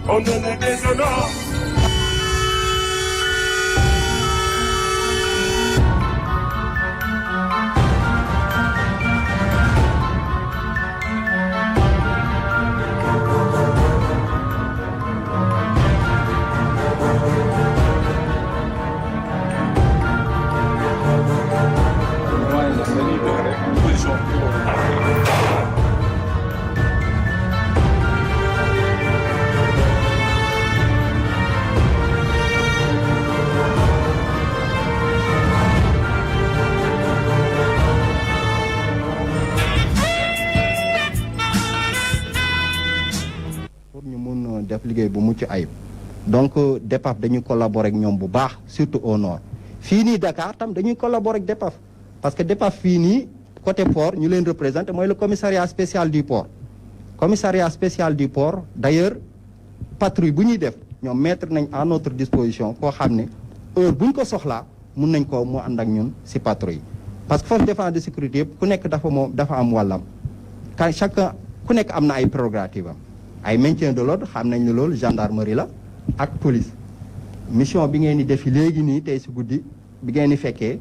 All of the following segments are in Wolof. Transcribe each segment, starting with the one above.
on ne les déshonore. def liggéey bu mucc ayib donc DEPAF dañuy collaborer ak ñoom bu baax surtout au nord fii nii Dakar tam dañuy collaborer ak DEPAF parce que DEPAF fii nii côté port ñu leen représenté mooy le commissariat spécial du port commissariat spécial du port d'ailleurs patrouille bu ñuy def ñoom mettre nañ à notre disposition koo xam ne heure bu ñu ko soxlaa mun nañ ko mu ànd ak ñun si patrouille parce que force de défense de sécurité yëpp ku nekk dafa am wàllam quand chacun ku nekk am na ay prérogatives am ay maintien de l'ordre xam nañ ne loolu gendarmerie la ak police mission bi ngeen di defi léegi nii tey si guddi bi ngeen di fekkee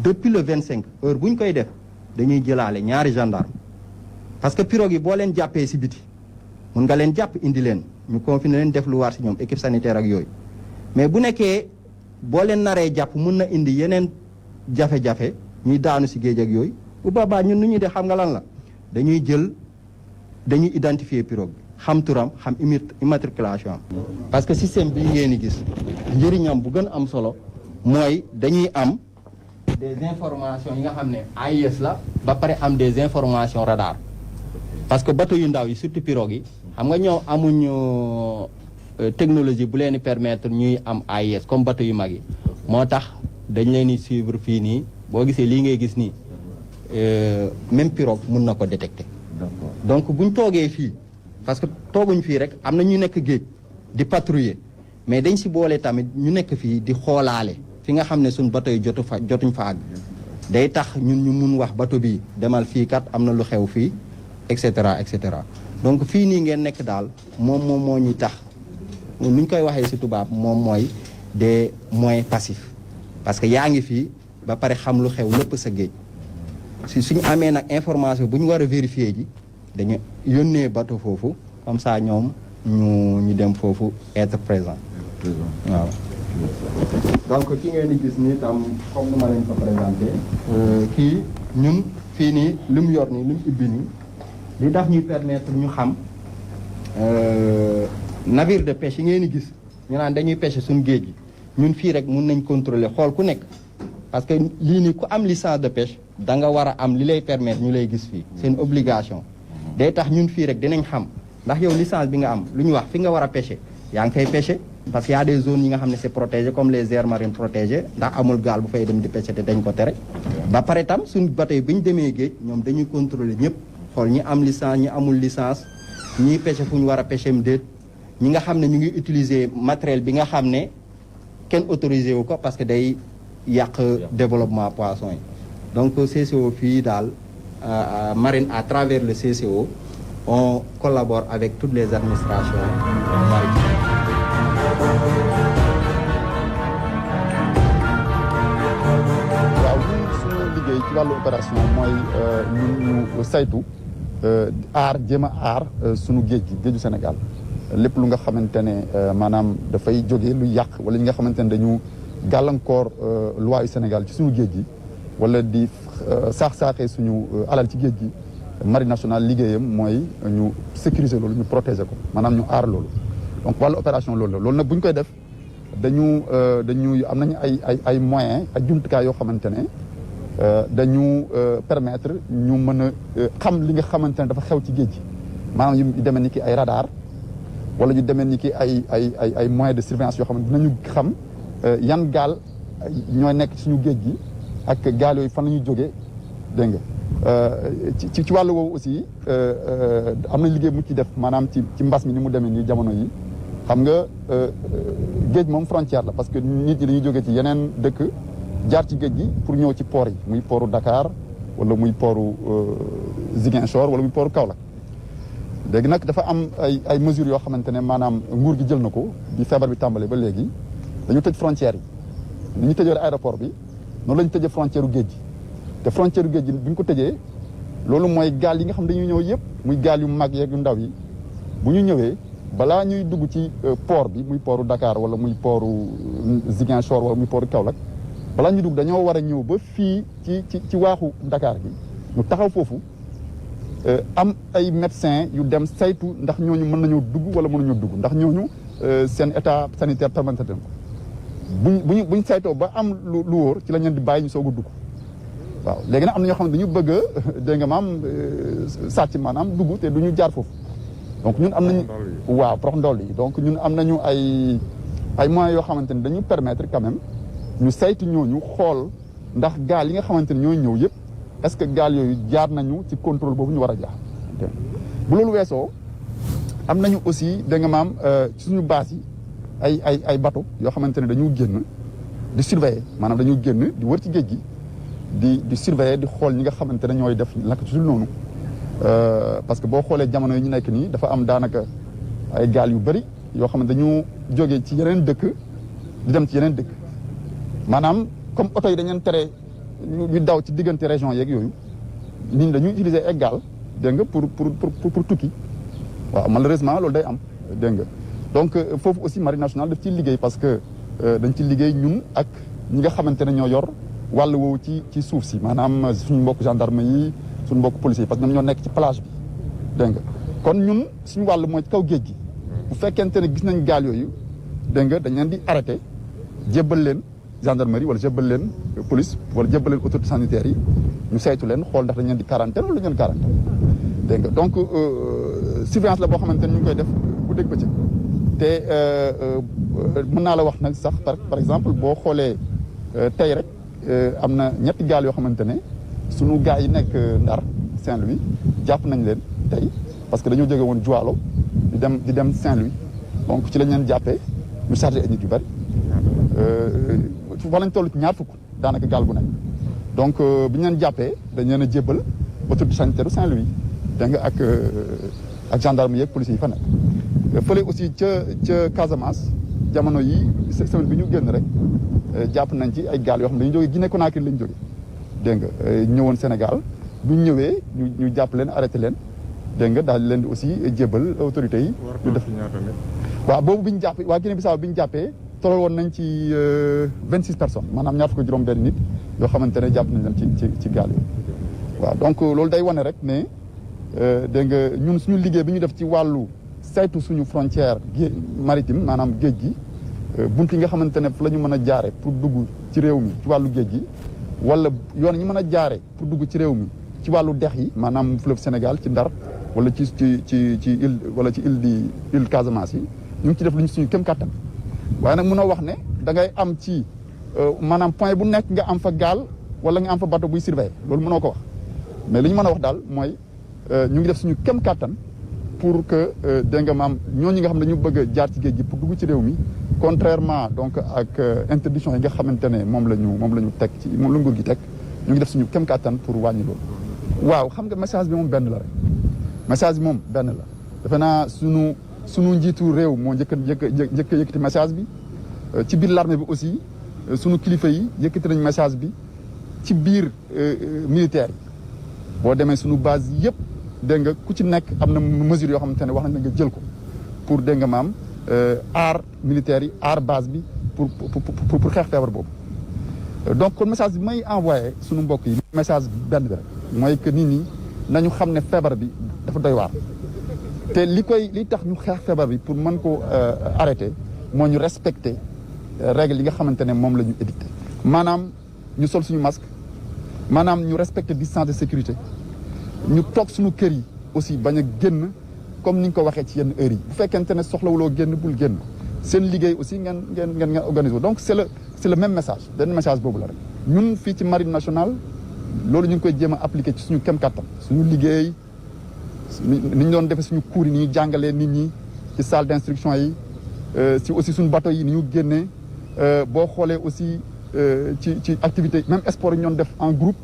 depuis le 25 heure bu ñu koy def dañuy jëlaale ñaari gendarme parce que pirogue yi boo leen jàppee si biti mun nga leen jàpp indi leen ñu confiner leen def lu war si ñoom équipe sanitaire ak yooyu mais bu nekkee boo leen naree jàpp mun na indi yeneen jafe-jafe ñuy daanu si géej ak yooyu bu boobaa ñun nu ñuy def xam nga lan la dañuy identifier pirogue bi xam turam xam immatriculation am parce que système bi ngeen di gis njëriñam bu gën am solo mooy dañuy am des informations yi nga xam ne AIS la ba pare am des informations radar parce que bateau yu ndaw yi surtout pirogue yi xam nga ñoom amuñu technologie bu leen di permettre ñuy am AIS comme bateau yu mag yi moo tax dañ leen di suivre fii nii boo gisee lii ngay gis nii même pirogue mun na ko détecter donc buñ toogee fii parce que tooguñ fii rek am na ñu nekk géej di patrouiller mais dañ si boole tamit ñu nekk fii di xoolaale fi nga xam ne suñ bateau yi jotuñ fa àgg day tax ñun ñu mun wax bateau bi demal fii kat am na lu xew fii et cetera et cetera donc fii nii ngeen nekk daal moom moo ñuy tax nu ñu koy waxee si tubaab moom mooy des moyens passifs parce que yaa ngi fii ba pare xam lu xew lépp sa géej si suñu amee nag information bu ñu war a vérifier ji dañu yónnee bateau foofu comme ça ñoom ñu dem foofu être présent waaw donc ki ngeen di gis nii tam comme ni ma leen ko présenté kii ñun fii nii li mu yor nii li mu ubbi nii li daf ñuy permettre ñu xam navire de pêche yi ngeen di gis ñu naan dañuy pêcher suñu géej gi ñun fii rek mun nañ contrôler xool ku nekk parce que lii nii ku am licence de pêche da nga war a am li lay permettre ñu lay gis fii c'est une obligation day tax ñun fii rek dinañ xam ndax yow licence bi nga am lu ñu wax fi nga war a pêcher yaa ngi fay pêcher parce que y a des zones yi nga xam ne c'est protégé comme les aires marines protégées ndax amul gaal bu fay dem di pêcher te dañ ko tere ba pare tam suñu bateau bi ñu demee géej ñoom dañuy contrôler ñëpp xool ñi am licence ñi amul licence ñiy pêcher fu ñu war a pêcher déet ñi nga xam ne ñu ngi utiliser matériel bi nga xam ne kenn autorisé wu ko parce que day yàq développement poisson yi donc CCO fii daal marine à travers le CCO on collabore avec toutes les administrations maritimes. waaw ñun suñu liggéey ci wàllu opération mooy ñu saytu jéem a aar suñu géeju Sénégal lépp lu nga xamante ne maanaam dafay jóge lu yàq wala ñi nga xamante ne dañu gàllankoor loi yu Sénégal ci suñu géej gi wala di saax-saaxee suñu alal ci géej gi marine nationale liggéeyam mooy ñu sécuriser loolu ñu protéger ko maanaam ñu aar loolu donc wàllu opération loolu la loolu nag bu ñu koy def dañu am nañu ay moyens ak jumtukaay yoo xamante ne dañu permettre ñu mën a xam li nga xamante ne dafa xew ci géej gi maanaam yu demee ni ki ay radar wala yu demee ni ki ay moyens de surveillance yoo xamante dinañu xam yan gaal ñooy nekk ci suñu géej gi ak gaal yooyu fan la ñuy jógee dégg nga ci wàllu woowu aussi am na liggéey mu ci def maanaam ci mbas mi ni mu demee nii jamono yi xam nga géej moom frontière la parce que nit ñi dañuy jógee ci yeneen dëkk jaar ci géej gi pour ñëw ci port yi muy portu Dakar wala muy portu Ziguinchor wala muy portu Kaolack léegi nag dafa am ay mesures yoo xamante ne maanaam nguur gi jël na ko bi feebar bi tàmbalee ba léegi dañu tëj frontières yi ni ñu tëjee aéroport bi noonu la ñu tëjee frontière u géej gi te frontière u géej gi bu ñu ko tëjee loolu mooy gaal yi nga xam dañuy ñëw yëpp muy gaal yu mag yeeg yu ndaw yi bu ñu ñëwee balaa ñuy dugg ci port bi muy portu Dakar wala muy portu Ziguinchor wala muy portu Kaolack balaa ñuy dugg dañoo war a ñëw ba fii ci waaxu Dakar gi ñu taxaw foofu am ay médecins yu dem saytu ndax ñooñu mën nañoo dugg wala mënuñoo dugg ndax ñooñu seen état sanitaire permettre na ko buñ saytoo ba am lu wóor ci la ñu leen di bàyyi ñu soog a dugg waaw léegi nag am na ñoo xam ne dañu bëgg a dégg nga maam sàcc maanaam dugg te du ñu jaar foofu donc ñun am nañu waaw prox ndool yi donc ñun am nañu ay moyens yoo xamante ne dañu permettre quand même ñu saytu ñooñu xool ndax gaal yi nga xamante ne ñooy ñëw yëpp est-ce que gaal yooyu jaar nañu ci contrôle boobu ñu war a jaar bu loolu weesoo am nañu aussi dégg nga maam ci suñu base yi ay bateau yoo xamante ne dañu génn di surveiller maanaam dañu génn di wër ci géej gi di surveiller di xool ñi nga xamante ne ñooy def naka ci noonu parce que boo xoolee jamono yi ñu nekk nii dafa am daanaka ay gaal yu bëri yoo xam ne dañu jógee ci yeneen dëkk di dem ci yeneen dëkk maanaam comme oto yi dañu leen tere ñu daw ci diggante région yeeg yooyu nit ñi dañuy utiliser ay gaal dégg nga pour tukki waaw malheureusement loolu day am dégg nga donc foofu aussi marine nationale daf ciy liggéey parce que dañ ci liggéey ñun ak ñi nga xamante ne ñoo yor wàll woowu ci suuf si maanaam suñu mbokk gendarme yi suñu mbokk policiers yi parce que ñoom ñoo nekk ci plage bi dégg nga kon ñun suñu wàll mooy kaw géej gi bu fekkente ne gis nañ gaal yooyu dégg nga dañ leen di arrêté jébbal leen gendarmerie wala jébbal leen police wala jébbal leen autorité sanitaire yi ñu saytu leen xool ndax dañ leen di quarantaine wala ñu leen quarantaine dégg nga donc surveillance la boo xamante ne ñu ngi koy def bu dégg bëccëg te mën naa la wax nag sax par exemple boo xoolee tey rek am na ñetti gaal yoo xamante ne sunu gars yi nekk Ndar Saint-Louis jàpp nañ leen tey parce que dañoo jóge woon Joalo di dem Saint-Louis donc ci lañ leen jàppee ñu chargé ay nit yu bëri fa lañ toll ci ñaar fukk daanaka gaal gu nekk donc bi ñu leen jàppee dañ leen a jébbal autorité sanitaire Saint-Louis dégg nga ak gendarme yeeg police yi fa nekk fële aussi ca Casamance jamono yi semaine bi ñu génn rek jàpp nañ ci ay gaal yoo xam ne dañu jógee Guinée Conakry lañ jógee dégg nga ñëwoon Sénégal bu ñu ñëwee ñu jàpp leen arrêté leen dégg nga daal leen di aussi jébbal autorités yi. ñu def waaw boobu bi ñu jàpp waa Guinée Bissau bi ñu jàppee tolloon woon nañ ci 26 personnes maanaam ñaar fukk juróom benn nit yoo xamante ne jàpp nañ leen ci gaal yi waaw donc loolu day wane rek ne dégg nga ñun suñu liggéey bi ñu def ci wàllu saytu suñu frontière maritime maanaam géej gi bunt yi nga xamante ne fu la ñu mën a jaare pour dugg ci réew mi ci wàllu géej gi wala yoon yi mën a jaare pour dugg ci réew mi ci wàllu dex yi maanaam fleuve Sénégal ci Ndar wala ci île wala ci île Casamance yi ñu ngi ci def lu ñu suñu kem kàttan waaye nag mënoo wax ne da ngay am ci maanaam point bu nekk nga am fa gaal wala nga am fa bateau buy surveiller loolu mënoo ko wax mais li ñu mën a wax daal mooy ñu ngi def suñu kem kàttan pour que dégg nga maam ñooñu nga xam ne dañu bëgg a jaar ci géej gi pour dugg ci réew mi contrairement donc ak interdiction yi nga xamante ne moom la ñu teg ci moom la nguur gi teg ñu ngi def suñu kem kàttan pour wàññi loolu. waaw xam nga message bi moom benn la rek message bi moom benn la defe naa sunu njiitu réew moo njëkk a yëkkati message bi ci biir l'armée bi aussi sunu kilifa yi yëkkati nañ message bi ci biir militaire yi boo demee sunu base yëpp dégg nga ku ci nekk am na mesure yoo xamante ne wax nañ nga jël ko pour dégg nga maam aar militaires yi aar base bi pour xeex feebar boobu donc kon message bi may envoyé sunu mbokk yi message benn bi rek mooy que nit ñi nañu xam ne feebar bi dafa doy waar te li tax ñu xeex feebar bi pour mën ko arrêter moo ñu respecter règles yi nga xamante ne moom la ñu édicté maanaam ñu sol suñu masque maanaam ñu respecter distance de sécurité ñu toog suñu kër yi aussi bañ a génn comme ni ñu ko waxee ci yenn heures yi bu fekkente ne soxlawuloo génn bul génn seen liggéey aussi ngeen organiser donc c'est le même message benn message boobu la rek ñun fii ci marine nationale loolu ñu ngi koy jéem a appliquer ci suñu kem kattan suñu liggéey ni ñu doon defee suñu cours yi ni ñu jàngalee nit ñi ci salle d'instruction yi ci aussi suñu bateau yi ni ñu génnee boo xoolee aussi ci activité même sport yi ñu doon def en groupe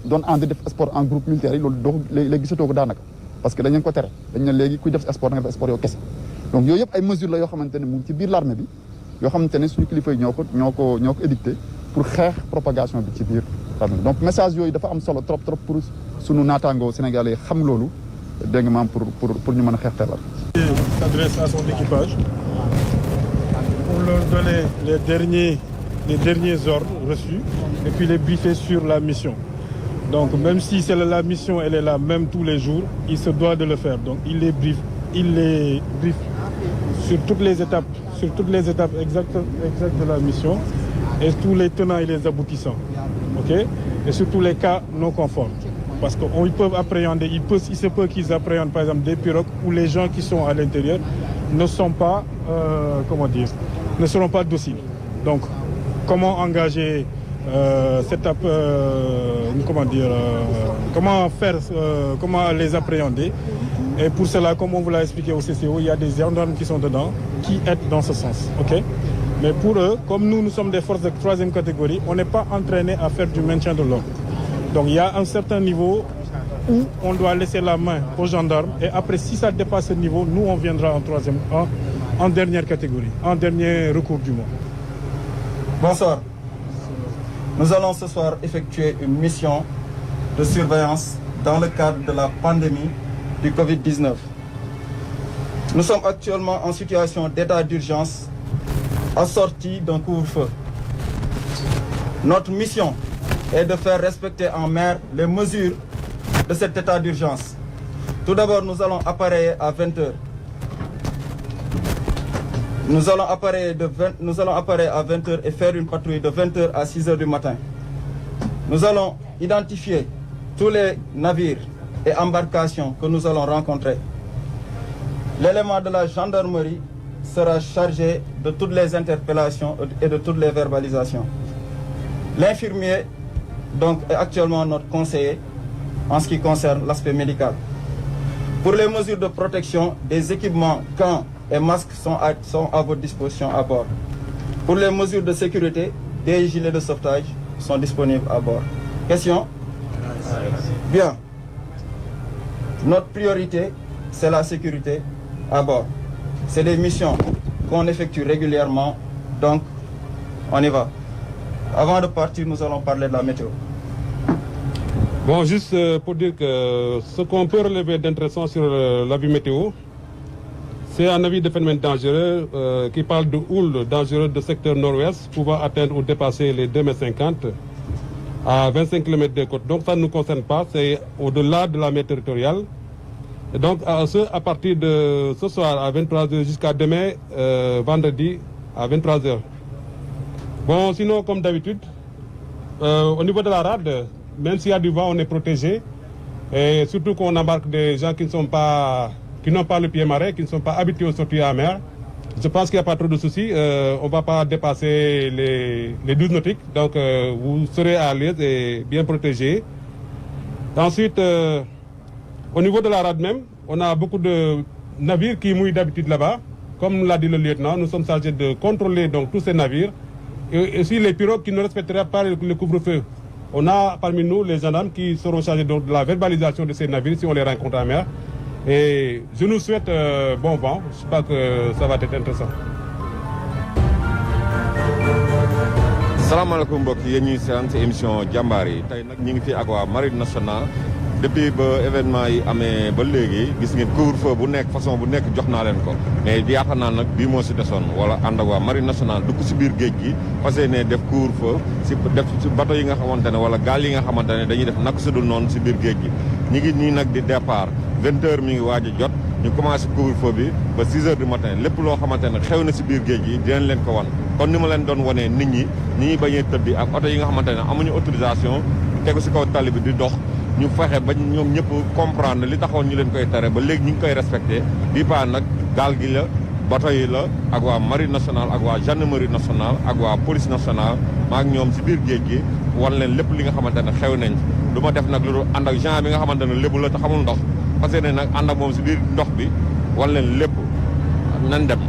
doon ànd def sport en groupe militaire yi loolu doo léegi gisatoo ko daanaka parce que dañ leen ko tere dañ ne léegi kuy def sport nga def sport yow kese donc yooyu yëpp ay mesures la yoo xamante ne mu ngi ci biir l'armée bi yoo xamante ne suñu kilifa yi ñoo ko édicté pour xeex propagation bi ci biir l'armée bi donc message yooyu dafa am solo trop pour suñu naataangoo sénégalais xam loolu dégg nga maam pour ñu mën a xeex feebar. S'adresse à son équipage pour leur donner les derniers ordres reçus et puis les briefer sur la mission. Donc même si la mission elle est la même tous les jours, il se doit de le faire. Donc il les briefe sur toutes les étapes exactes de la mission et tous les tenants et les aboutissants. OK? Et sur tous les cas non conformes. Parce qu'ils peuvent appréhender, il se peut qu'ils appréhendent par exemple des pirogues où les gens qui sont à l'intérieur ne sont pas, ne seront pas dociles. Donc, comment engager comment les appréhender? Et pour cela, comme on vous l'a expliqué au CCO, il y a des gendarmes qui sont dedans, qui aident dans ce sens. OK? Mais pour eux, comme nous sommes des forces de 3e catégorie, on n'est pas entraînés à faire du maintien de l'ordre. Donc il y a un certain niveau où on doit laisser la main aux gendarmes et après si ça dépasse ce niveau, nous on viendra en dernière catégorie, en dernier recours du moins. Bonsoir. Nous allons ce soir effectuer une mission de surveillance dans le cadre de la pandémie du Covid-19. Nous sommes actuellement en situation d'état d'urgence assorti d'un couvre-feu. Notre mission est de faire respecter en mer les mesures de cet état d'urgence. Tout d'abord, nous allons appareiller à 20h. Nous allons appareiller à 20h et faire une patrouille de 20h à 6h du matin. Nous allons identifier tous les navires et embarcations que nous allons rencontrer. L'élément de la gendarmerie sera chargé de toutes les interpellations et de toutes les verbalisations. L'infirmier donc est actuellement notre conseiller en ce qui concerne l'aspect médical. Pour les mesures de protection, des équipements, gants et masques sont à votre disposition à bord. Pour les mesures de sécurité, des gilets de sauvetage sont disponibles à bord. Question? Bien. Notre priorité, c'est la sécurité à bord. C'est des missions qu'on effectue régulièrement, donc on y va. Avant de partir, nous allons parler de la météo. Bon, juste pour dire que ce qu'on peut relever d'intéressant sur l'avis météo, c'est un avis de phénomène dangereux qui parle de houle dangereuse de secteur nord-ouest pouvant atteindre ou dépasser les 2,50 m à 25 km des côtes. Donc ça ne nous concerne pas, c'est au-delà de la mer territoriale. Et donc à partir de ce soir à 23h jusqu'à demain, vendredi à 23h. Bon, sinon comme d'habitude, au niveau de la rade, même s'il y a du vent, on est protégé. Et surtout qu'on embarque des gens qui n'ont pas le pied marin, qui ne sont pas habitués aux sorties à mer. Je pense qu'il n'y a pas trop de soucis. On ne va pas dépasser les 12 nautiques. Donc vous serez à l'aise et bien protégés. Ensuite, au niveau de la rade même, on a beaucoup de navires qui mouillent d'habitude là-bas. Comme l'a dit le lieutenant, nous sommes chargés de contrôler donc tous ces navires. Et aussi les pirogues qui ne respecteraient pas le couvre-feu. On a parmi nous les gendarmes qui seront chargés donc de la verbalisation de ces navires si on les rencontre en mer. Et je nous souhaite bon vent. J'espère que ça va être intéressant. salaamaaleykum mbokk yi yéen ñuy seetaan ci émission jàmbaar yi tey nag ñu ngi fi ak waa marine nationale depuis ba événement yi amee ba léegi gis ngeen couvre-feu bu nekk façon bu nekk jox naa leen ko mais yaakaar naa nag bii moo si desoon wala ànd ak waa marine nationale dugg si biir géej gi fas yéene def couvre-feu si bateau yi nga xamante ne wala gaal yi nga xamante ne dañuy def nak su dul noonu si biir géej gi ñu ngi nii nag di départ 20h mi ngi waaj a jot ñu commencé couvre-feu bi ba 6h du matin lépp loo xamante ne xew na si biir géej gi dinañ leen ko wan kon ni ma leen doon wanee nit ñi ñi bañee tëddi ak oto yi nga xamante ne amuñu autorisation tegu si kaw tali bi di dox ñu fexe ba ñoom ñëpp comprendre li taxoon ñu leen koy tere ba léegi ñu ngi koy respecté bii paa nag gaal gi la bateau yi la ak waa marine nationale ak waa gendarmerie nationale ak waa police nationale maa ak ñoom si biir géej gi wan leen lépp li nga xamante ne xew nañ du ma def nag lu ànd ak gens bi nga xamante ne lébu la te xamul ndox parce que ne nag ànd ak moom si biir ndox bi wan leen lépp nan dem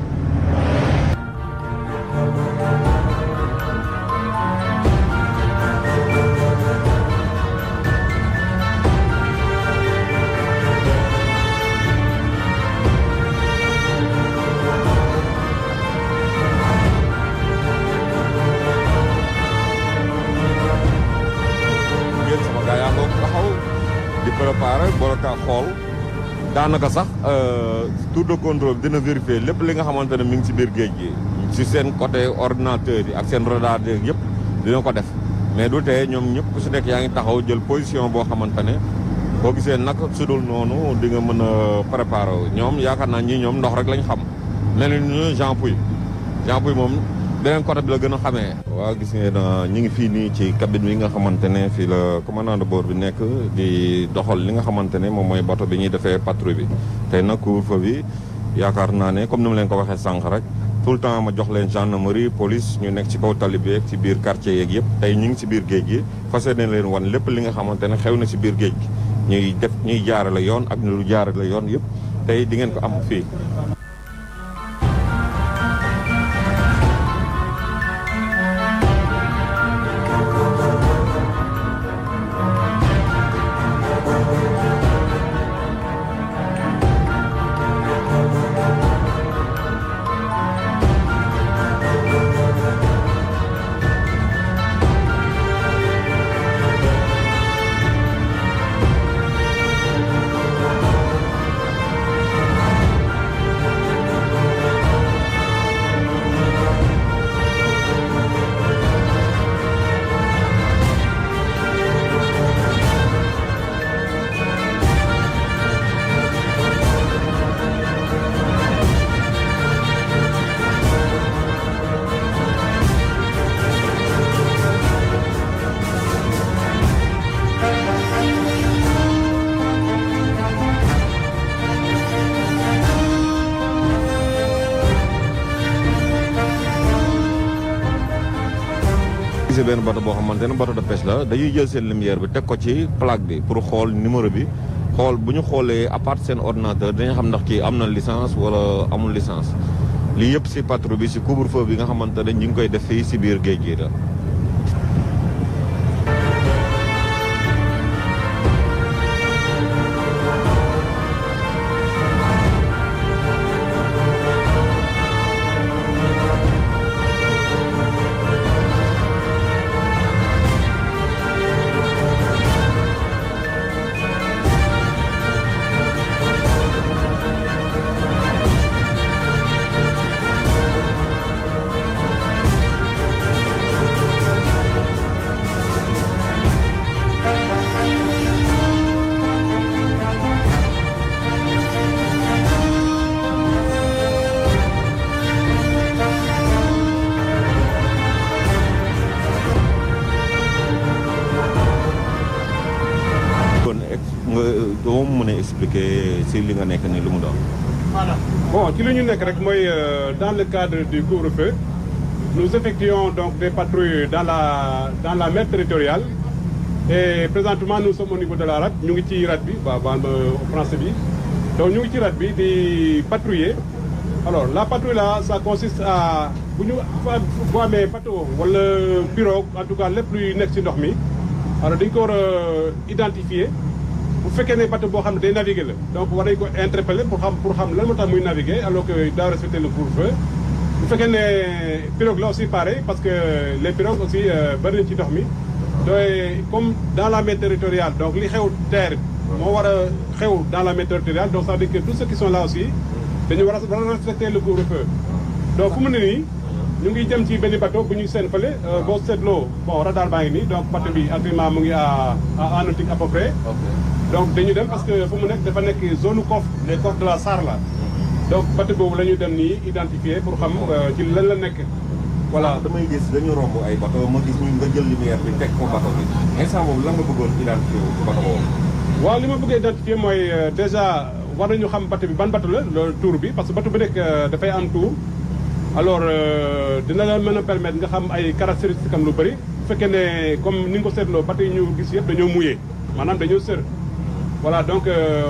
war a xool daanaka sax tour de contrôle dina vérifier lépp li nga xamante ne mi ngi ci biir géej gi ci seen côté ordinateur yi ak seen radar yëpp dina ko def mais du tee ñoom ñëpp ku si nekk yaa ngi taxaw jël position boo xamante ne boo gisee nag su dul noonu di nga mën a préparer ñoom yaakaar naa ñii ñoom ndox rek lañ xam mel ni Jean Pouy moom beneen côté bi la gën a xamee. waaw gis ngeen ñu ngi fii nii ci cabine bi nga xamante ne fii la commandant de bord bi nekk di doxal li nga xamante ne moom mooy bateau bi ñuy defee patrouille bi tey nag couvre-feu bi yaakaar naa ne comme ni ma leen ko waxee sànq rek tout le temps ma jox leen gendarmerie police ñu nekk ci kaw tali bi ak ci biir quartier yeeg yëpp tey ñu ngi ci biir géej gi fas yéene leen wan lépp li nga xamante ne xew na ci biir géej gi ñuy jaarale yoon ak ñu lu jaarale yoon yëpp tey di ngeen ko am fii. gisee benn bateau boo xamante ne bateau de pêche la dañuy jël seen lumière bi teg ko ci plaque bi pour xool numéro bi xool bu ñu xoolee à part seen ordinateur dañu xam ndax kii am na licence wala amul licence lii yëpp si patrouille bi si couvre-feu bi nga xamante ne ñu ngi koy def fii si biir géej gi la. doo mën a expliquer si li nga nekk ni lu mu doon. Bon ci li ñu nekk rek mooy dans le cadre du couvre-feu nous effectuons donc des patrouilles dans la mer territoriale et présentement nous sommes au niveau de la rade ñu ngi ci rade bi baal ma français bi donc ñu ngi ci rade bi di patrouiller. Alors la patrouille là ça consiste à bu ñu boo amee bateau wala pirogue en tout cas lépp luy nekk ci ndox mi alors dañ ko war a identifier. bu fekkee ne bateau boo xam ne day naviguer la donc war nañu ko interpeller pour xam lan moo tax muy naviguer alors que daa respecter le couvre-feu bu fekkee ne pirogue la aussi pareil parce que les pirogues aussi bëri nañ ci ndox mi doy comme dans la mer territoriale donc li xew terre moo war a xew dans la mer territoriale donc ça veut dire que tous ceux qui sont là aussi dañu war a respecter le couvre-feu donc fu mu ne nii ñu ngi jëm ci benn bateau bu ñuy seen fële boo seetloo bon radar baa ngi nii donc bateau bi actuellement mu ngi à nautique à peu près donc dañu dem parce que fu mu nekk dafa nekk zone coffre les coffres de la SAR là donc bateau boobu la ñu dem nii identifier pour xam ci lan la nekk voilà. damay gis dañu romb ay bateau ma gis ñu nga jël lumière bi teg ko bateau bi instant boobu lan nga bëggoon identifier wu ci bateau boobu. waaw li ma bëgg a identifier mooy déjà war nañu xam bateau bi ban bateau la loolu tour bi parce que bateau bi nekk dafay am tour alors dina la mën a permettre nga xam ay caractéristiques am lu bëri bu fekkee ne comme ni nga ko seetloo bateau yi ñu gis yëpp dañoo mouillé maanaam dañoo sër. voilà donc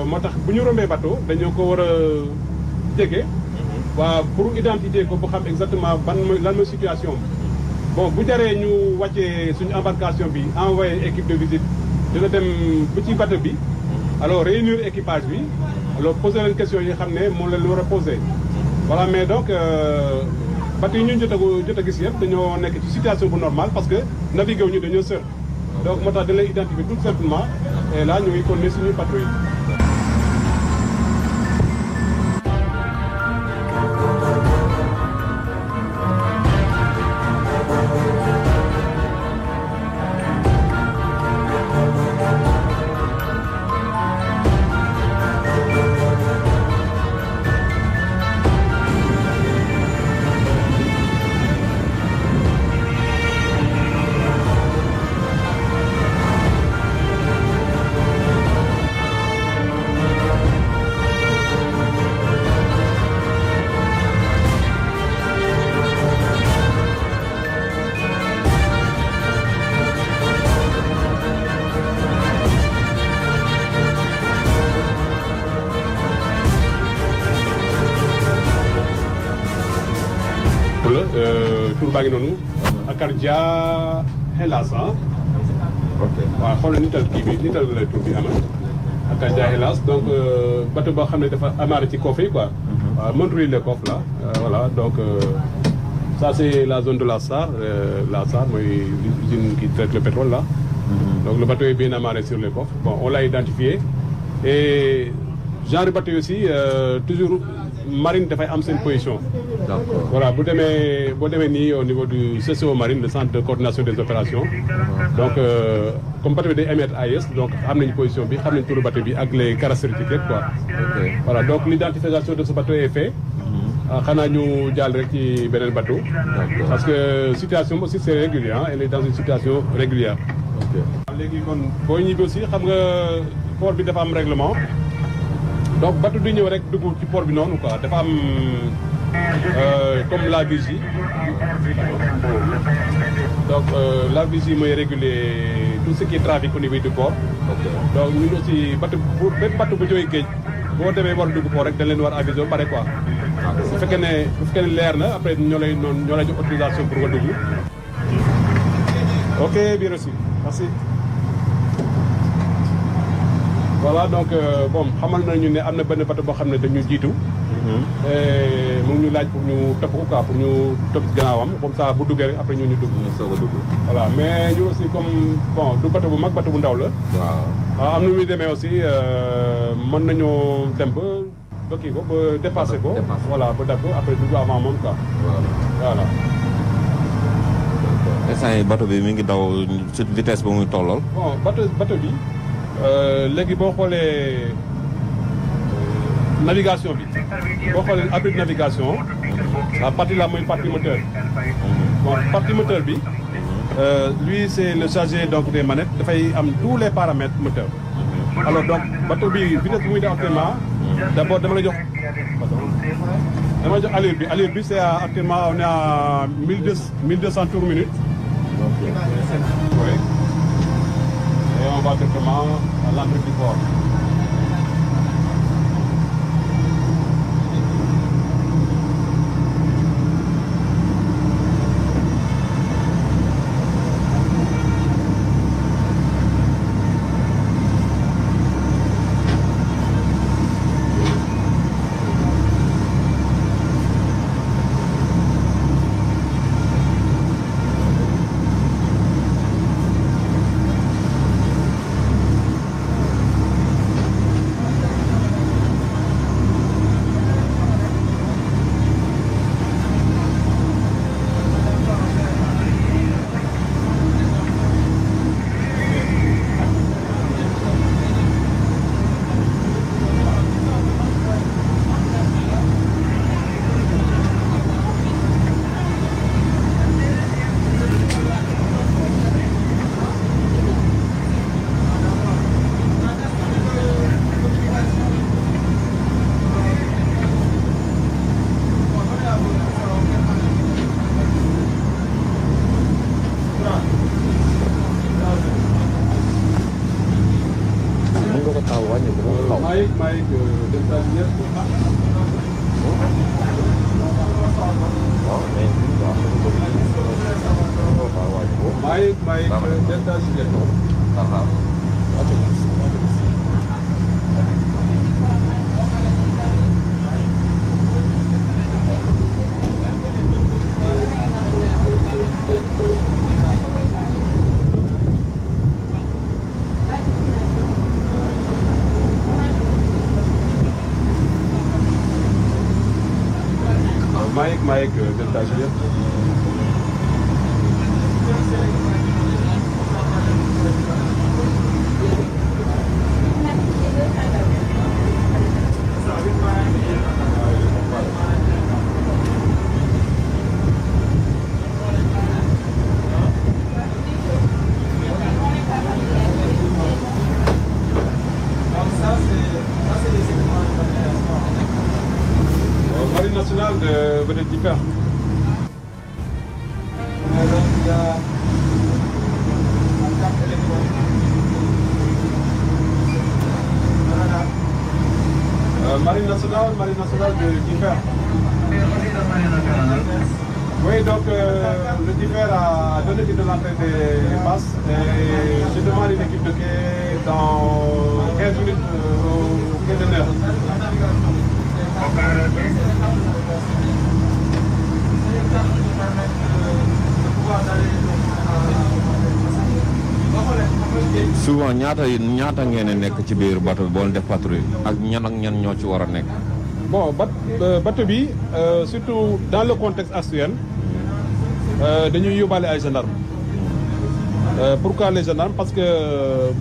moo tax bu ñu rombee bateau dañoo ko war a jege waa pour identifier ko bu xam exactement lan mooy situation bon bu jaree ñu wàccee suñu embarcation bi envoyé équipe de visite dina dem bu ci bateau bi alors réunir équipage bi alors poser leen question yi xam ne moom la lu war a poser voilà mais donc bateau yi ñu jot a gis yëpp dañoo nekk ci situation bu normale parce que navigué wu ñu dañoo sër donc moo tax da lay identifier tout simplement et là ñu ngi continuer suñuy patrouille la tur baa ngi noonu Akardia Hellas ok waaw xool na nital kii bi nital la tur bi ama Akardia Hellas donc bateau boo xam ne dafa amarré ci coffre yi quoi waaw Montreuil les coffres là voilà donc ça c'est la zone de la SAR mooy l'usine qui traite le pétrole là donc le bateau est bien amarré sur les coffres bon on l'a identifié et genre bateau aussi toujours marine dafay am seen position. d'accord voilà boo demee nii au niveau du CCO marine le centre de coordination des opérations. donc comme bateau bi day émettre AIS donc am nañu position bi xam nañu turu bateau bi ak les caractéristiques yëpp quoi. ok voilà donc l'identification de ce bateau est fait. xanaa ñu jàll rek ci beneen bateau. parce que situation aussi c'est régulier elle est dans une situation régulière. ok léegi kon boo ñibbi aussi xam nga port bi dafa am règlement. donc bateau du ñëw rek dugg ci port bi noonu quoi dafa am comme la vigie donc la vigie mooy réguler tout ce qui est trafic au niveau du port. donc ñun aussi bateau pour bépp bateau bu jógee géej boo demee war a dugg port rek dañ leen war a aviser ba pare quoi. bu fekkee ne leer na après ñoo lay jox autorisation pour nga dugg. ok bien reçu merci. voilà donc bon xamal nañu ne am na benn bateau boo xam ne dañu jiitu. mu ngi ñu laaj pour ñu topp ko quoi pour ñu topp gannaawam comme ça bu duggee rek après ñu dugg. ñu soog a dugg. voilà mais ñu aussi comme bon du bateau bu mag bateau bu ndaw la. waaw am na muy demee aussi mën nañoo dem ba kii ko ba dépassé ko. voilà ba dab ko après dugg avant moom quoi. voilà. instant yi bateau bi mi ngi daw ci vitesse ba muy tollool. bon bateau bi. léegi boo xoolee navigation bi boo xoolee abri de navigation la partie là mooy partie moteur bon partie moteur bi lui c'est le chargé donc des manettes dafay am tous les paramètres moteur alors donc bateau bi vitesse bi muy def actuellement d'abord dama la jox allure bi c'est actuellement on est à 1200 tours minute. Oui. Et on va directement à l'entrée du port. Mike Delta Juliette. Marine nationale de vedette d'Hyper. Marine nationale de Hyper. Oui, donc le diffère a donné de l'entrée des passes et je demande une équipe de quai dans 15 minutes au quai de Nord. souvent ñaata ngeen a nekk ci biir bateau bi boo leen def patrouille ak ñan ñoo ci war a nekk. Bon bateau bi surtout dans le contexte actuel dañuy yóbbaale ay gendarmes pourquoi les gendarmes parce que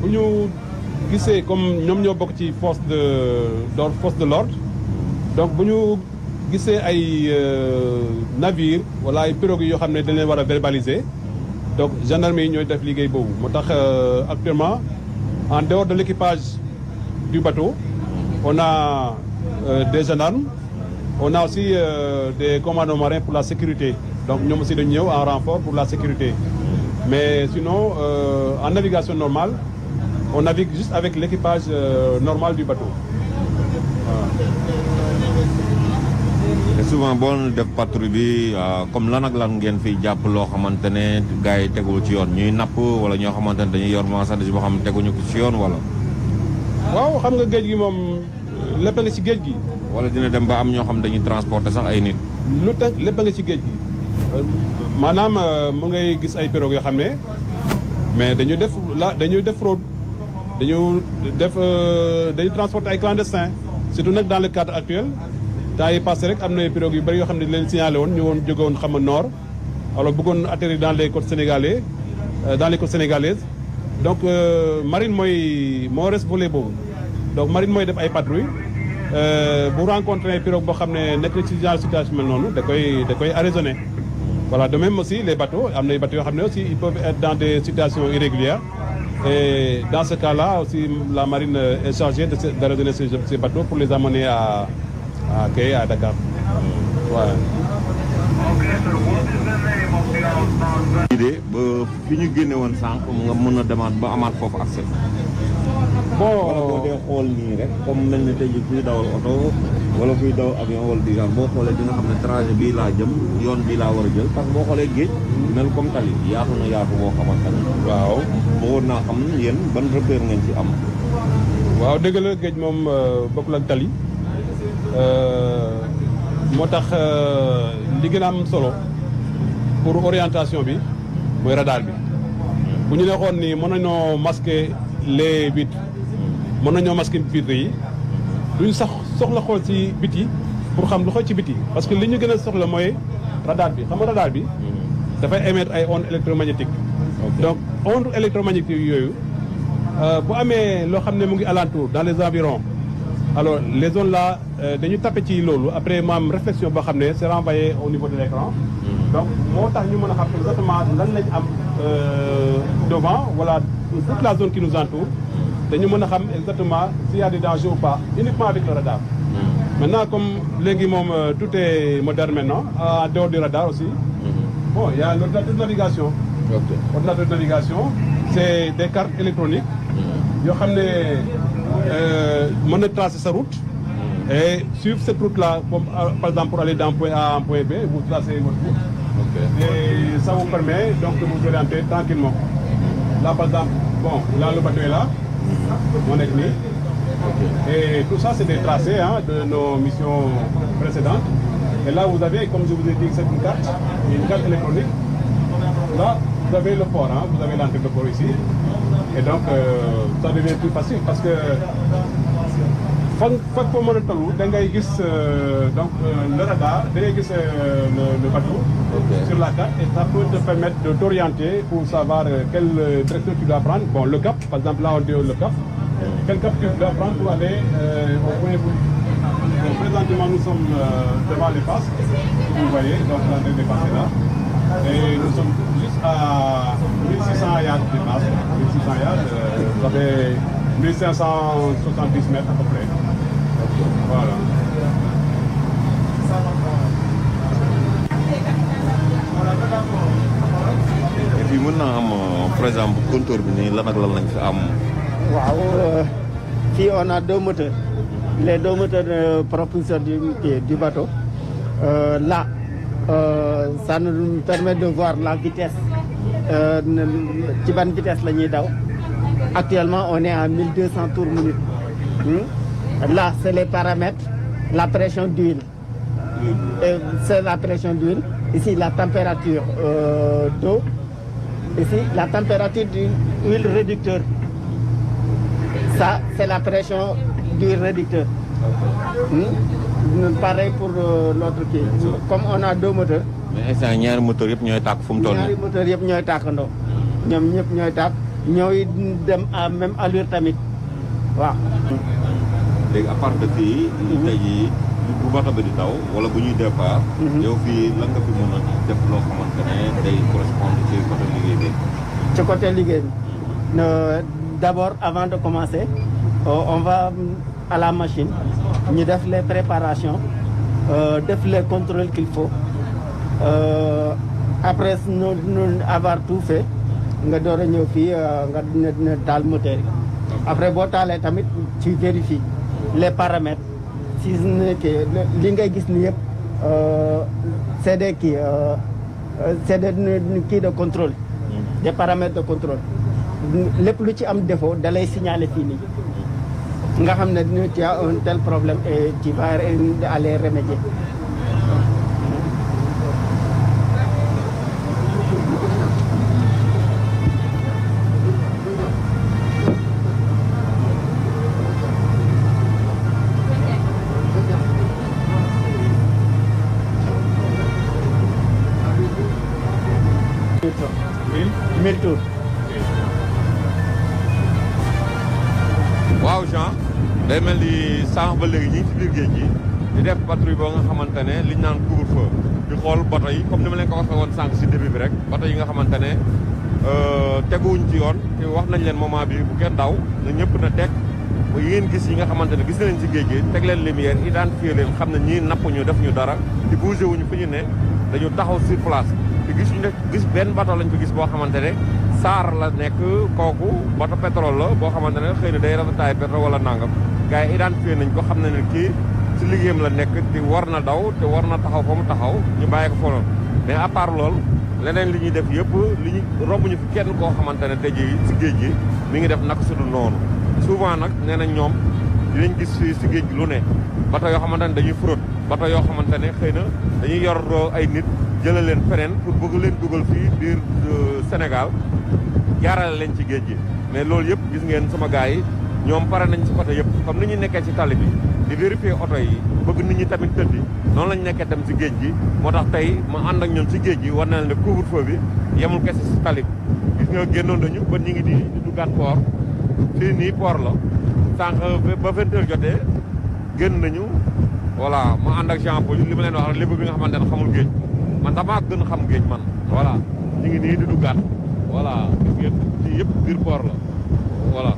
bu ñu gisee comme ñoom ñoo bokk ci force de l'ordre donc bu ñu gisee ay navire wala ay pirogues yoo xam ne dañ leen war a verbaliser donc gendarmes yi ñooy def liggéey boobu moo tax actuellement en dehors de l'équipage du bateau on a des gendarmes on a aussi des commandos marins pour la sécurité donc ñoom aussi dañu ñëw en renfort pour la sécurité mais sinon en navigation normale on navigue juste avec l'équipage normal du bateau te souvent boo def patrouille bi comme lan ak lan ngeen fiy jàpp loo xamante ne gars yi tegul ci yoon ñuy napp wala ñoo xamante ne dañuy yor marchandise boo xam ne teguñu ko ci yoon wala. waaw xam nga géej gi moom lépp nga ci géej gi. wala dina dem ba am ñoo xam dañuy transporter sax ay nit. lu tax lépp nga ci géej gi maanaam mu ngay gis ay pirogues yoo xam ne mais dañuy def fraude dañuy transporter ay clandestins surtout nag dans le cadre actuel. temps yi passé rek am na pirogues yu bëri yoo xam ne leen signalé woon ñu woon jóge woon xam nga nord alors bëggoon atterrir dans les côtes sénégalaises donc marine moo res volet boobu donc marine mooy def ay patrouille bu rencontré pirogue boo xam ne nekk na ci genre situation mel noonu da koy arraisonner voilà de même aussi les bateaux am na ay bateaux yoo xam ne aussi ils peuvent être dans des situations irrégulières et dans ce cas-là aussi la marine est chargée d'arraisonner ces bateaux pour les amener à Dakar waaw. idée ba fi ñu génne woon sànq nga mën a demaat ba amaat foofu accès. bon wala boo dee xool nii rek comme mel ni tey jii kuy dawal oto wala kuy daw avion wala du genre boo xoolee di nga xam ne trajet bii laa jëm yoon bii laa war a jël parce que boo xoolee géej mel comme tali yaatu na yaatu boo xamante ne. waaw bëggoon naa xam yéen ban repère ngeen ci am. waaw dëgg la géej moom bokkul ak tali. moo tax li gën a am solo pour orientation bi mooy radar bi bu ñu neexoon ni mën nañoo masquer les vitres mën nañoo masquer vitres yi duñ sax soxla xool ci biti pour xam lu xool ci biti parce que li ñu gën a soxla mooy radar bi xam nga radar bi dafay émettre ay ondes électromagnétiques donc ondes électromagnétiques yooyu bu amee loo xam ne mu ngi alentour dans les environs alors les zones là dañu tapé ci loolu après maam réflexion boo xam ne c'est renvoyé au niveau de l'écran donc moo tax ñu mën a xam exactement lan lañ am devant voilà toute la zone qui nous entoure dañu mën a xam exactement s'il y a des dangers ou pas uniquement avec le radar maintenant comme léegi moom tout est moderne maintenant en dehors du radar aussi bon il y a l'ordinateur de navigation ordinateur de navigation c'est des cartes électroniques yoo xam ne mën na tracer sa route et suivre cette route-là comme par exemple pour aller d'un point A à un point B vous tracez votre route et ça vous permet donc de vous orienter tranquillement là par exemple bon là le bateau est là moo nekk nii et tout ça c'est des tracés de nos missions précédentes et là vous avez comme je vous ai dit c'est une carte électronique là vous avez le port vous avez l'entrée de port ici et donc ça devient plus facile parce que fa foo mën a toll da ngay gis donc le radar da ngay gis le bateau sur la carte et ça peut te permettre de t'orienter pour savoir quelle direction tu dois prendre bon le cap par exemple là on dit le cap quel cap tu dois prendre pour aller au point où bon, présentement nous sommes devant les passes vous voyez donc l'entrée des passes est là et nous sommes juste à 1600 yards de passe 1600 yards ça fait 1570 mètres à peu près voilà. et puis mën naa am par exemple compteur bi nii lan ak lan lañ fi am. waaw fii on a deux moteurs les deux moteurs de propulseur du bateau là ça nous permet de voir la vitesse ci ban vitesse la ñuy daw. Actuellement on est à 1200 tours minute. Là c'est les paramètres, la pression d'huile. C'est la pression d'huile. Ici la température d'eau. Ici la température d'huile réducteur. Ça c'est la pression d'huile réducteur. Pareil pour l'autre kii. Comme on a 2 moteurs. mais instant ñaari moteur yëpp ñooy tàkk fu mu toll nii. ñaari moteur yëpp ñooy tàkkandoo. ñoom ñëpp ñooy tàkk. ñooy dem à même allure tamit waaw. léegi à part de fii. tey jii bu bato bi di daw wala bu ñuy départ. yow fii lan nga fi mën a def loo xamante ne day correspondre ci côté liggéey bi. ci côté liggéey bi d'abord avant de commencer on va à la machine ñu def les préparations def les contrôles qu'il faut après nous avoir tout fait nga door a ñëw fii nga dina taal moteur yi après boo taalee tamit ci vérifie les paramètres si nekkee li ngay gis ni yëpp c'est des kii c'est des kii de contrôle des paramètres de contrôle lépp lu ci am défaut da lay signaler fii nii nga xam ne tu as un tel problème et tu vas aller remédier. Mille tours. waaw Jean day mel ni sànq ba léegi ñu ngi ci biir géej gi di def patrouille boo nga xamante ne liñ naan couvre-feu di xool bato yi comme ni ma leen ko waxee woon sànq si début bi rek bato yi nga xamante ne teguwuñ ci yoon te wax nañ leen moment bi bu kenn daw na ñëpp na teg ba ngeen gis yi nga xamante ne gis nañ ci géej gi teg leen lumière identifier leen xam ne ñii napp ñu def ñu dara di bougé wuñu fi ñu ne dañu taxaw sur place te gis benn bato lañ ko gis boo xamante ne Saar la nekk kooku bato pétrole la boo xamante ne xëy na day rafetaay pétrole wala nangam gars yi identifié nañ ko xam ne ne kii ci liggéeyam la nekk te war na daw te war na taxaw fa mu taxaw ñu bàyyi ko foofu mais à part loolu leneen li ñuy def yëpp li ñu rombuñu fi kenn koo xamante ne tey jii ci géej gi mi ngi def naka su dul noonu souvent nag nee nañ ñoom dinañ gis ci géej gi lu ne bato yoo xamante ne dañuy fraude bato yoo xamante ne xëy na dañuy yor ay nit jëlee leen feneen pour bëgg leen dugal fii biir Sénégal jaarale leen ci géej gi mais loolu yëpp gis ngeen sama gars yi ñoom pare nañ ci côté yëpp comme ni ñu nekkee ci tali bi di vérifier oto yi bëgg nit ñi tamit tëddi noonu lañ nekkee tam ci géej gi moo tax tey ma ànd ak ñoom ci géej gi war na leen ne couvre-feu bi yemul kese ci tali bi gis nga génnoon nañu ba ñu ngi di duggaat port fii nii port la sànq ba 20 heures jotee génn nañu voilà ma ànd ak Jean Paul li ma leen wax lépp bi nga xamante ne xamul géej man damaa gën xam géej man voilà ñu ngi nii di duggaat voilà gis ngeen ci yëpp biir port la voilà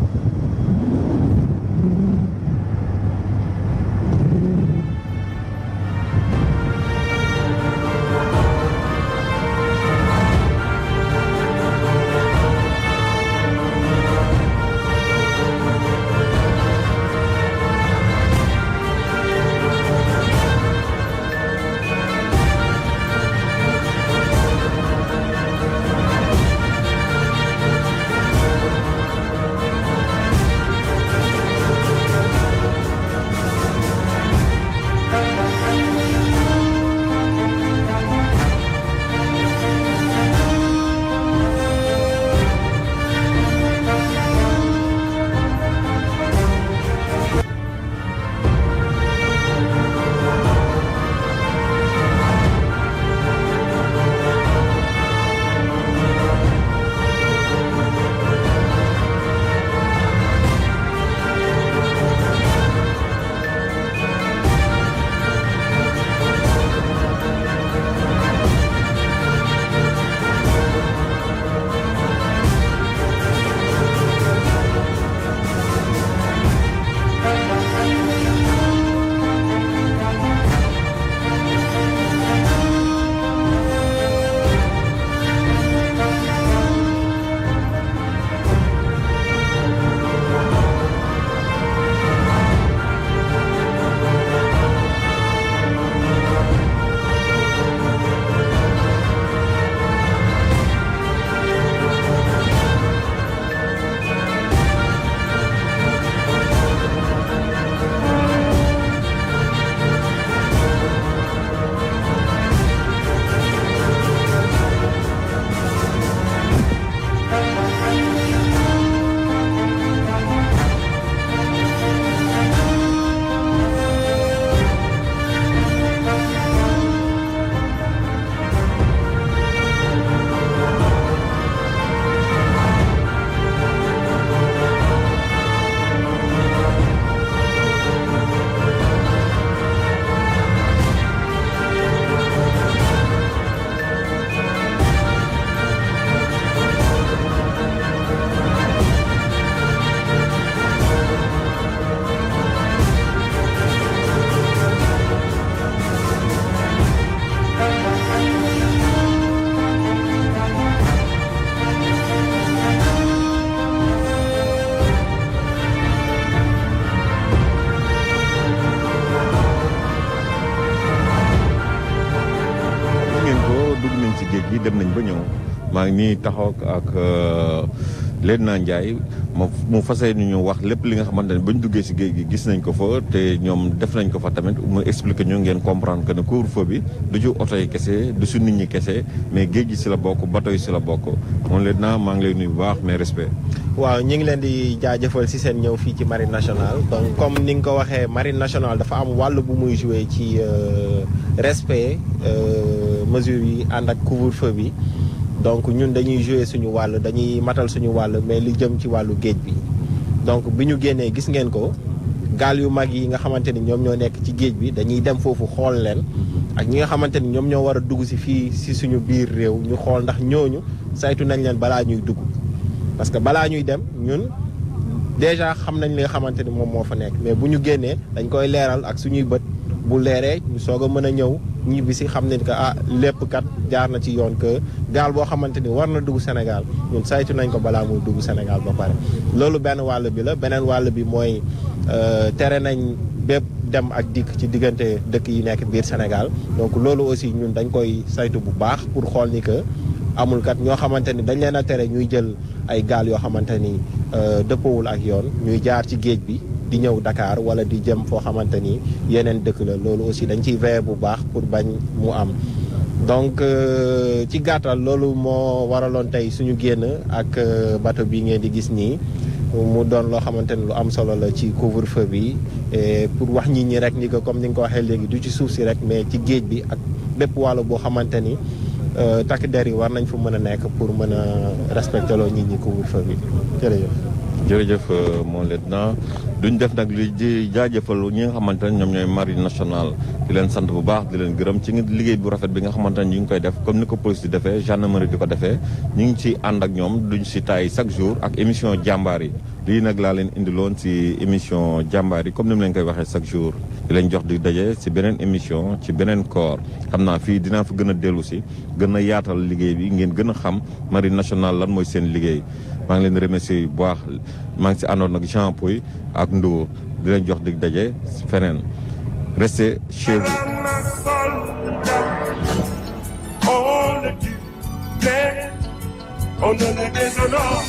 ci géej gi dem nañ ba ñëw maa ngi nii taxaw ak Leena Ndiaye mu fas yéene ñu wax lépp li nga xamante ne ba ñu duggee si géej gi gis nañ ko fa te ñoom def nañ ko fa tamit mu expliquer ñu ngeen comprendre que ne couvre-feu bi du ci oto yi kese du su nit ñi kese mais géej gi si la bokk bateau yi si la bokk moom Leena maa ngi lay nuyu bu baax mais respect. waaw ñu ngi leen di jaajëfal si seen ñëw fii ci marine nationale donc comme ni nga ko waxee marine nationale dafa am wàll bu muy joué ci respect mesures yi ànd ak couvre-feu bi. donc ñun dañuy jouer suñu wàll dañuy matal suñu wàll mais li jëm ci wàllu géej bi donc bi ñu génnee gis ngeen ko gaal yu mag yi nga xamante ni ñoom ñoo nekk ci géej bi dañuy dem foofu xool leen ak ñi nga xamante ni ñoom ñoo war a dugg si fii si suñu biir réew ñu xool ndax ñooñu saytu nañ leen balaa ñuy dugg parce que balaa ñuy dem ñun déjà xam nañ li nga xamante ni moom moo fa nekk mais bu ñu génnee dañ koy leeral ak suñuy bët bu leeree ñu soog a mën a ñëw ñibbi si xam ne que lépp kat jaar na ci yoon que gaal boo xamante ni war na dugg Sénégal ñun saytu nañ ko balaa muy dugg Sénégal ba pare. loolu benn wàll bi la beneen wàll bi mooy tere nañ bépp dem ak dikk ci diggante dëkk yi nekk biir Sénégal donc loolu aussi ñun dañ koy saytu bu baax pour xool ni que amul kat ñoo xamante ni dañ leen a tere ñuy jël ay gaal yoo xamante ni dëppawul ak yoon ñuy jaar ci géej bi. di ñëw Dakar wala di jëm foo xamante ni yeneen dëkk la loolu aussi dañ ciy veiller bu baax pour bañ mu am donc ci gàttal loolu moo waraloon tey suñu génn ak bateau bi ngeen di gis nii mu doon loo xamante ni lu am solo la ci couvre-feu bi et pour wax nit ñi rek ni que comme ni nga ko waxee léegi du ci suuf si rek mais ci géej bi ak bépp wàllu boo xamante ni takk der yi war nañ fa mën a nekk pour mën a respecter loo nit ñi couvre-feu bi jërëjëf. jërëjëf mon lieutenant duñ def nag li di jaajëfal ñi nga xamante ne ñoom ñooy marine nationale di leen sant bu baax di leen gërëm ci liggéey bu rafet bi nga xamante ne ñu ngi koy def comme ni ko police di defee gendarmerie di ko defee ñu ngi ci ànd ak ñoom duñ si taay chaque jour ak émission jàmbaar yi lii nag laa leen indiloon si émission jàmbaar yi comme ni mu leen koy waxee chaque jour di leen jox di daje si beneen émission ci beneen corps xam naa fii dinaa fa gën a dellu si gën a yaatal liggéey bi ngeen gën a xam marine nationale lan mooy seen liggéey maa ngi leen di remercier bu baax maa ngi si àndoon nag Jean Pouy ak Ndo di leen jox dig daje feneen restez chez vous. On ne dit, mais on ne les déshonore.